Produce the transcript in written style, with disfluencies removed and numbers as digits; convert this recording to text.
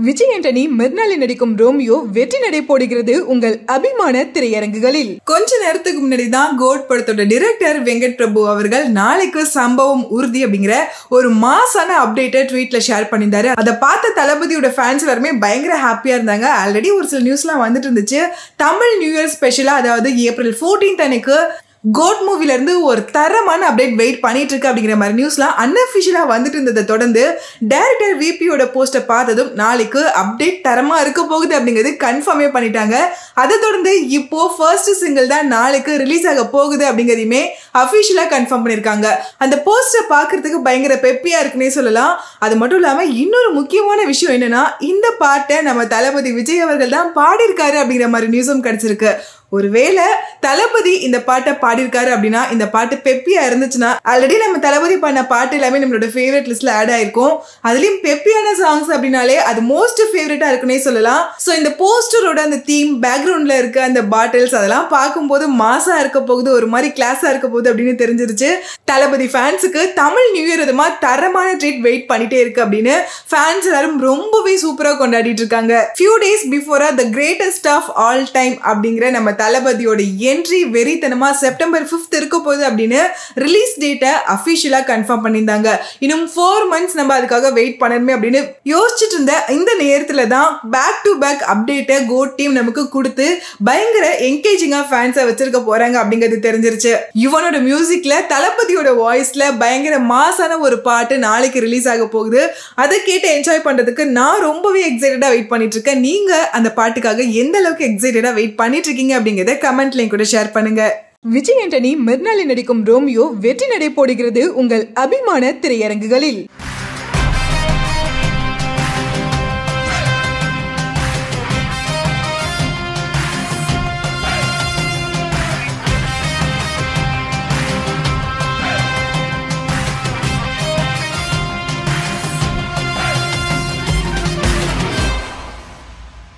விஜய் ஆண்டனி மிர்னாலி நடிக்கும் ரோமியோ வெற்றி நடை போடுகிறது உங்கள் அபிமான திரையரங்குகளில். கொஞ்ச நேரத்துக்கு முன்னாடி தான் கோட் படத்தோட டைரக்டர் வெங்கட் பிரபு அவர்கள் நாளைக்கு சம்பவம் உறுதி அப்படிங்கிற ஒரு மாசான அப்டேட்டை ட்வீட்ல ஷேர் பண்ணியிருந்தாரு. அதை பார்த்த தளபதியோட ஃபேன்ஸ் எல்லாருமே பயங்கர ஹாப்பியா இருந்தாங்க. ஆல்ரெடி ஒரு சில நியூஸ்லாம் வந்துட்டு இருந்துச்சு. தமிழ் நியூ இயர் ஸ்பெஷலா, அதாவது ஏப்ரல் 14 அன்னைக்கு கோட் மூவில இருந்து ஒரு தரமான அப்டேட் வெயிட் பண்ணிட்டு இருக்கு அப்படிங்கிற மாதிரி நியூஸ்லாம் அன்அஃபிஷியலா வந்துட்டு இருந்ததை தொடர்ந்து டைரக்டர் விபியோட போஸ்டை பார்த்ததும் நாளைக்கு அப்டேட் தரமா இருக்க போகுது அப்படிங்கிறது கன்ஃபார்மே பண்ணிட்டாங்க. அதை தொடர்ந்து இப்போ ஃபர்ஸ்ட் சிங்கிள் தான் நாளைக்கு ரிலீஸ் ஆக போகுது அப்படிங்கிறதையுமே அஃபிஷியலா கன்ஃபார்ம் பண்ணியிருக்காங்க. அந்த போஸ்டரை பார்க்கறதுக்கு பயங்கர பெப்பியா இருக்குன்னே சொல்லலாம். அது மட்டும் இல்லாம இன்னொரு முக்கியமான விஷயம் என்னன்னா, இந்த பாட்டை நம்ம தளபதி விஜய் அவர்கள் தான் பாடியிருக்காரு அப்படிங்கிற மாதிரி நியூஸும் கிடைச்சிருக்கு. ஒருவேளை தளபதி இந்த பாட்டை பாடியிருக்காரு அப்படின்னா, இந்த பாட்டு பெப்பியா இருந்துச்சுன்னா, ஆல்ரெடி நம்ம தளபதி பண்ண பாட்டு எல்லாமே நம்மளோட ஃபேவரட் லிஸ்ட்ல ஆட் ஆயிருக்கும். அதுலயும் பெப்பியான சாங்ஸ் அப்படின்னாலே அது மோஸ்ட் ஃபேவரட்டா இருக்குன்னே சொல்லலாம். ஸோ இந்த போஸ்டரோட அந்த தீம், பேக்ரவுண்ட்ல இருக்க அந்த பாட்டில்ஸ், அதெல்லாம் பார்க்கும்போது மாசா இருக்க போகுது, ஒரு மாதிரி கிளாஸா இருக்க போகுது அப்படின்னு தெரிஞ்சிருச்சு. தளபதி ஃபேன்ஸுக்கு தமிழ் நியூ இயர் விதமா தரமான ட்ரீட் வெயிட் பண்ணிட்டே இருக்கு அப்படின்னு ஃபேன்ஸ் எல்லாரும் ரொம்பவே சூப்பரா கொண்டாடிட்டு இருக்காங்க. ஃபியூ டேஸ் பிஃபோரா the greatest of all time அப்படிங்கிற நம்ம தளபதியோட என்ட்ரி வெறித்தனமா செப்டம்பர் 5 இருக்க போகுது அப்படின்னு ரிலீஸ் டேட்டை அஃபிஷியலா கன்ஃபார்ம் பண்ணியிருந்தாங்க. இன்னும் 4 months நம்ம அதுக்காக வெயிட் பண்ணணுமே அப்படின்னு யோசிச்சுட்டு இருந்த இந்த நேரத்துல தான் பேக் டு பேக் அப்டேட்டை கோட் டீம் நமக்கு கொடுத்து பயங்கர என்கேஜிங்கா ஃபேன்ஸை வச்சிருக்க போறாங்க அப்படிங்கிறது தெரிஞ்சிருச்சு. யுவனோட மியூசிக்ல தளபதியோட வாய்ஸ்ல பயங்கர மாசான ஒரு பாட்டு நாளைக்கு ரிலீஸ் ஆக போகுது. அதை கேட்டு என்ஜாய் பண்றதுக்கு நான் ரொம்பவே எக்ஸைட்டடா வெயிட் பண்ணிட்டு இருக்கேன். நீங்க அந்த பாட்டுக்காக எந்த அளவுக்கு எக்ஸைட்டடா வெயிட் பண்ணிட்டு இருக்கீங்க அப்படிங்கறத கமெண்ட்லயும் கூட ஷேர் பண்ணுங்க. விஜய் ஆண்டனி மிர்னாலி நடிக்கும் ரோமியோ வெற்றி நடை போடுகிறது உங்கள் அபிமான திரையரங்குகளில்.